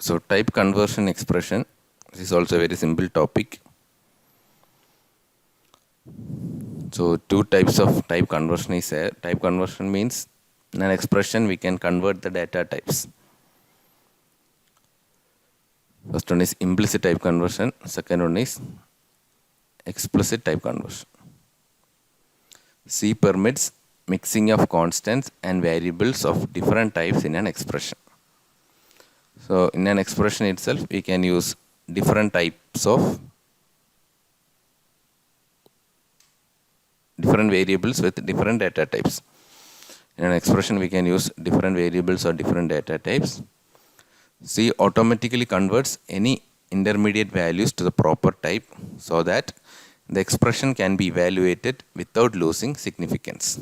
So type conversion expression, this is also a very simple topic. So two types of type conversion is there. Type conversion means in an expression we can convert the data types. First one is implicit type conversion, second one is explicit type conversion. C permits mixing of constants and variables of different types in an expression. So in an expression itself we can use different types of different variables with different data types. In an expression we can use different variables or different data types. C automatically converts any intermediate values to the proper type so that the expression can be evaluated without losing significance.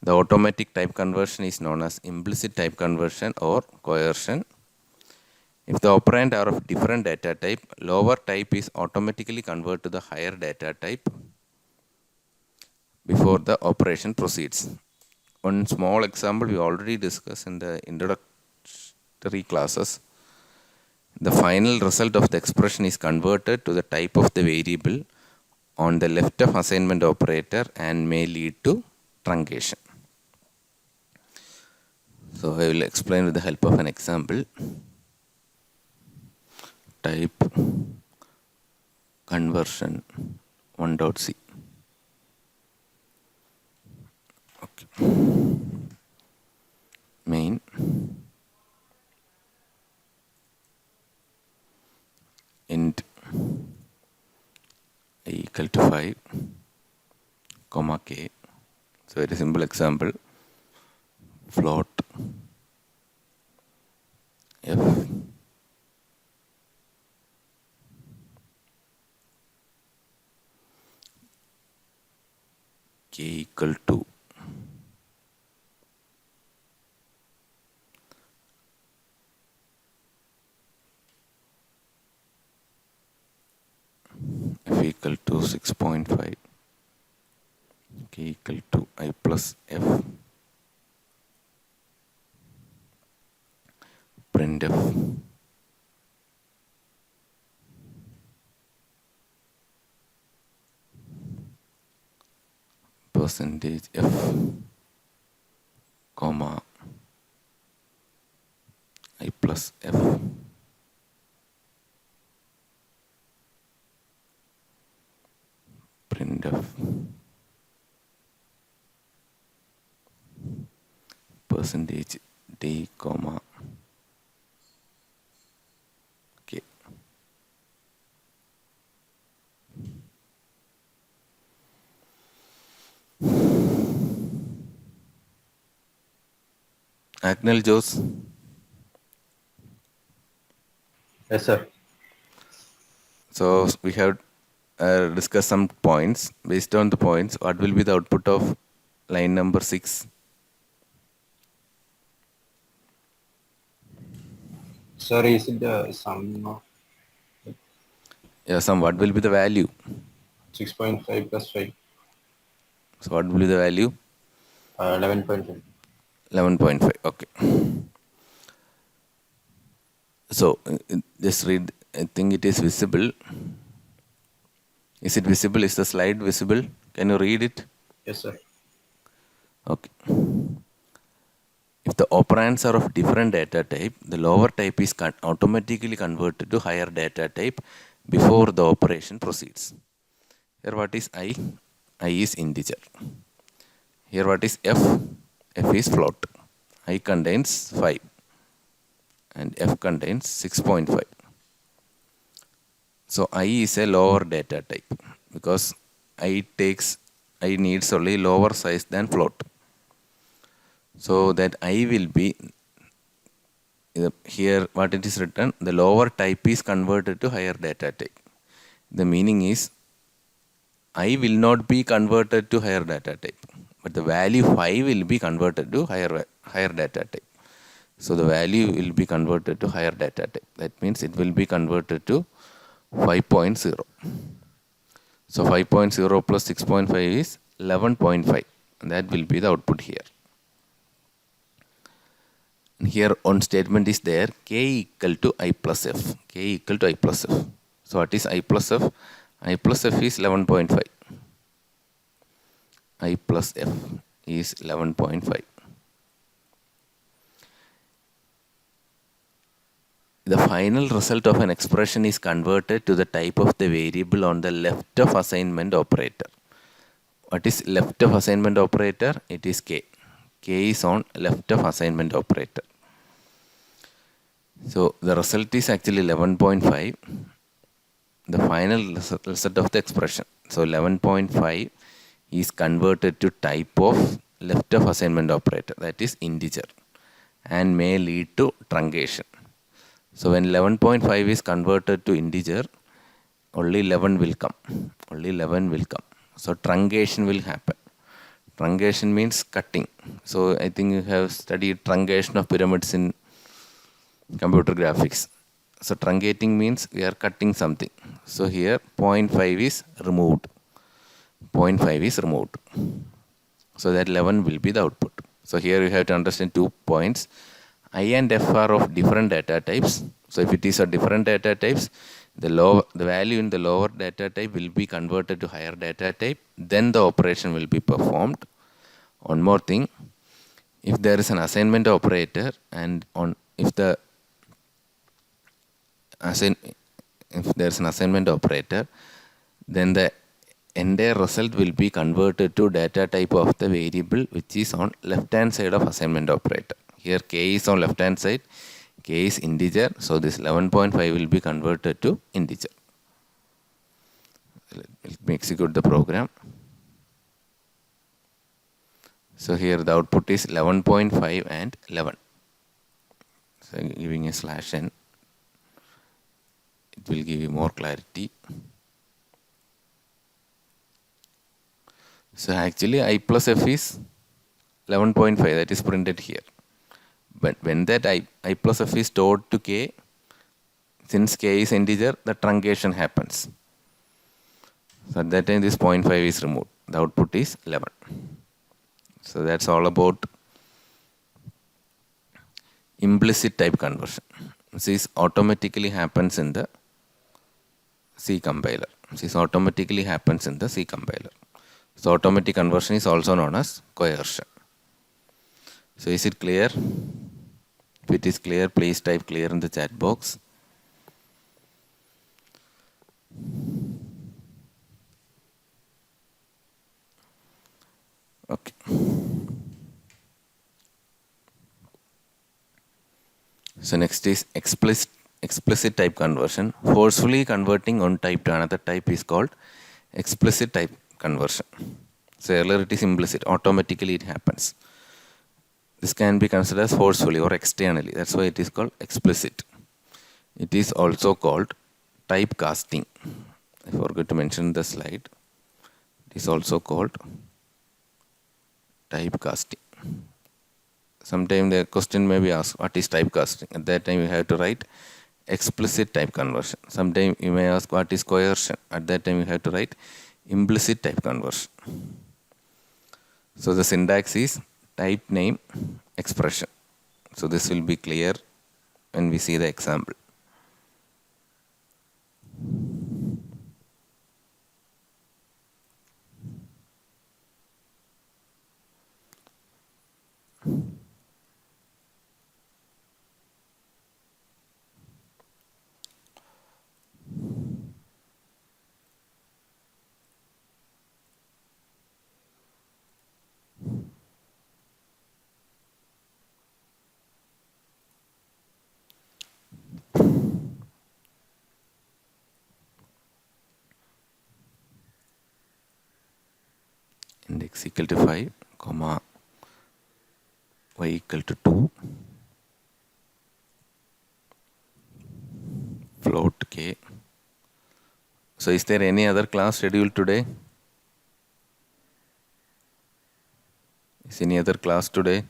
The automatic type conversion is known as implicit type conversion or coercion. If the operand are of different data type, lower type is automatically converted to the higher data type before the operation proceeds. One small example we already discussed in the introductory classes. The final result of the expression is converted to the type of the variable on the left of assignment operator and may lead to truncation. So I will explain with the help of an example. Type conversion 1.c. Okay. Main int I equal to 5 comma k. So very simple example. Float f k equal to f equal to 6.5, k equal to I plus f, printf percentage f comma I plus f printf percentage d comma k. Acknowledge Jose. Yes, sir. So we have discussed some points. Based on the points, what will be the output of line number 6? Sir, is it the sum of Yeah, what will be the value? 6.5 plus 5? So what will be the value? 11.5. 11.5. Okay. So just read. I think it is visible. Is it visible? Is the slide visible? Can you read it? Yes, sir. Okay. If the operands are of different data type, the lower type is automatically converted to higher data type before the operation proceeds. Here what is I? I is integer. Here what is f? F is float. I contains 5 and f contains 6.5. So I is a lower data type because I needs only lower size than float. So that I will be here what it is written, the lower type is converted to higher data type. The meaning is I will not be converted to higher data type, but the value 5 will be converted to higher data type. So the value will be converted to higher data type. That means it will be converted to 5.0. So 5.0 plus 6.5 is 11.5. And that will be the output here. And here one statement is there, k equal to I plus f. K equal to I plus f. So what is I plus f? I plus f is 11.5. I plus f is 11.5. The final result of an expression is converted to the type of the variable on the left of assignment operator. What is left of assignment operator? It is k. K is on left of assignment operator. So the result is actually 11.5. The final result of the expression. So 11.5 is converted to type of left of assignment operator, that is integer, and may lead to truncation. So when 11.5 is converted to integer, only 11 will come. Only 11 will come. So truncation will happen. Truncation means cutting. So I think you have studied truncation of pyramids in computer graphics. So truncating means we are cutting something. So here 0.5 is removed. 0.5 is removed. So that 11 will be the output. So here you have to understand 2 points. I and f are of different data types. So if it is a different data types, the value in the lower data type will be converted to higher data type. Then the operation will be performed. One more thing, if there is an assignment operator and if there is an assignment operator, then the entire result will be converted to data type of the variable which is on left hand side of assignment operator. Here k is on left hand side, k is integer, so this 11.5 will be converted to integer. Let me execute the program. So here the output is 11.5 and 11. So giving a /n, it will give you more clarity. So actually I plus f is 11.5, that is printed here. But when that I plus f is stored to k, since k is integer, the truncation happens. So at that time this 0.5 is removed. The output is 11. So that's all about implicit type conversion. This automatically happens in the C compiler. This automatically happens in the C compiler. So automatic conversion is also known as coercion. So is it clear? If it is clear, please type clear in the chat box. Okay. So next is explicit type conversion. Forcefully converting one type to another type is called explicit type conversion. So earlier it is implicit, automatically it happens. This can be considered as forcefully or externally. That's why it is called explicit. It is also called typecasting. I forgot to mention the slide. It is also called typecasting. Sometimes the question may be asked, what is typecasting? At that time you have to write explicit type conversion. Sometimes you may ask, what is coercion? At that time you have to write implicit type conversion. So the syntax is type name expression. So this will be clear when we see the example. Index equal to 5, comma y equal to 2, float k. So is there any other class scheduled today? Is any other class today?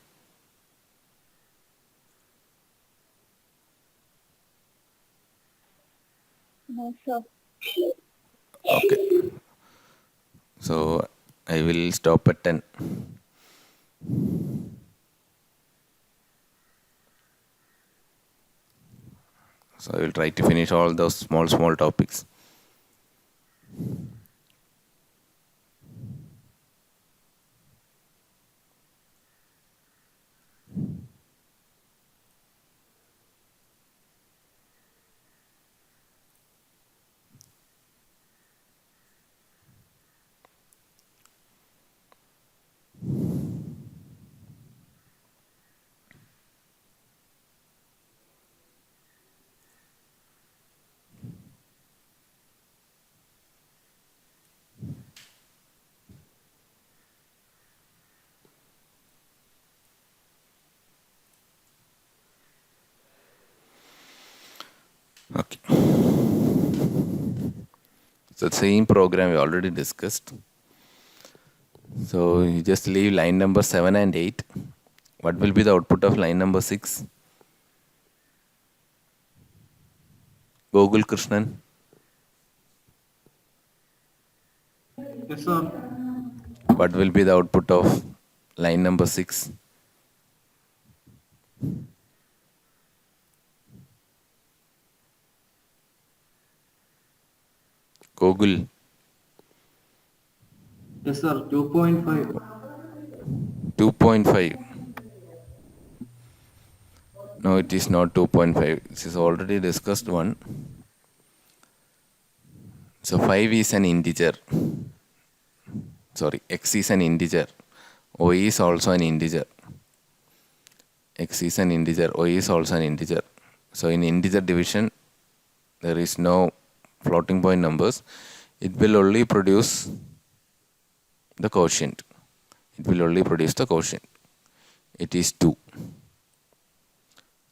No, sir. Okay. So I will stop at 10. So I will try to finish all those small topics. Okay. So same program we already discussed. So you just leave line number 7 and 8. What will be the output of line number 6? Gogul Krishnan. Yes, sir. What will be the output of line number 6? Gogul. Yes, sir. 2.5. 2.5. No, it is not 2.5. This is already discussed one. So 5 is an integer. Sorry, x is an integer. Y is also an integer. X is an integer. Y is also an integer. So in integer division, there is no floating point numbers. It will only produce the quotient. It will only produce the quotient. It is 2.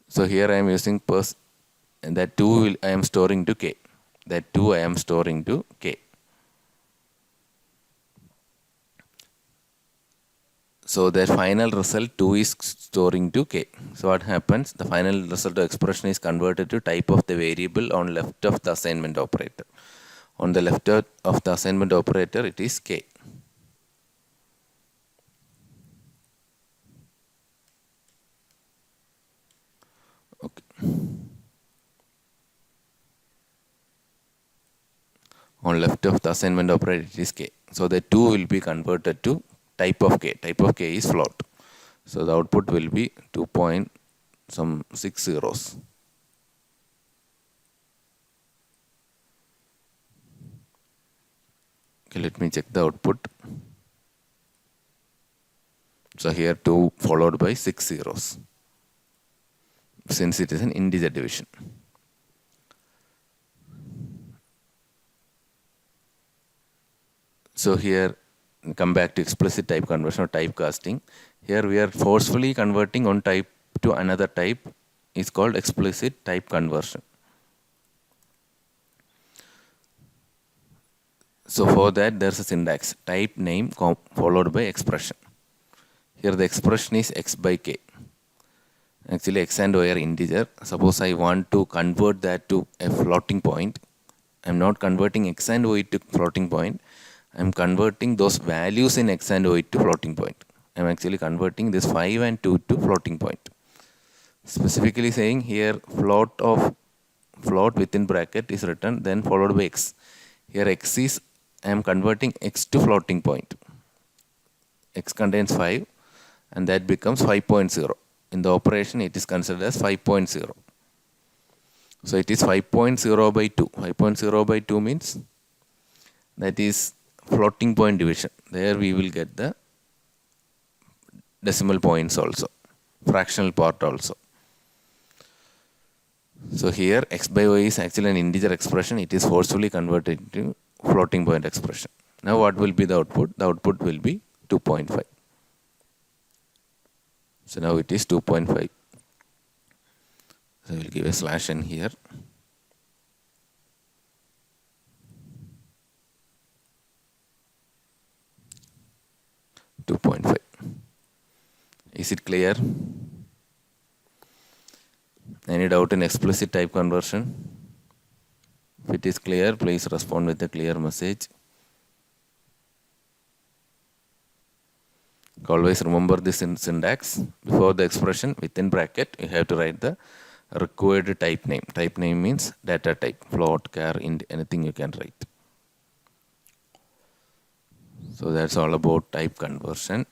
So here I am using and that 2 I am storing to k. That 2 I am storing to k. So the final result 2 is storing to k. So what happens? The final result of expression is converted to type of the variable on left of the assignment operator. On the left of the assignment operator, it is k. Okay. On left of the assignment operator, it is k. So the 2 will be converted to type of k. Type of k is float. So the output will be 2.6 zeros. Okay, let me check the output. So here 2 followed by 6 zeros, since it is an integer division. So here come back to explicit type conversion or typecasting. Here we are forcefully converting one type to another type. Is called explicit type conversion. So for that there's a syntax: type name followed by expression. Here the expression is x by k. Actually x and y are integer. Suppose I want to convert that to a floating point. I'm not converting x and y to floating point. I'm converting those values in x and y to floating point. I'm actually converting this 5 and 2 to floating point. Specifically saying here float within bracket is written, then followed by x. Here x is, I am converting x to floating point. X contains 5 and that becomes 5.0. In the operation it is considered as 5.0. So it is 5.0 by 2. 5.0 by 2 means that is floating point division. There we will get the decimal points also, fractional part also. So here x by y is actually an integer expression. It is forcefully converted into floating point expression. Now what will be the output? The output will be 2.5. So now it is 2.5. So we will give a slash n here. .5. Is it clear? Any doubt in explicit type conversion? If it is clear, please respond with a clear message. Always remember this syntax. Before the expression, within bracket, you have to write the required type name. Type name means data type, float, char, int, anything you can write. So that's all about type conversion.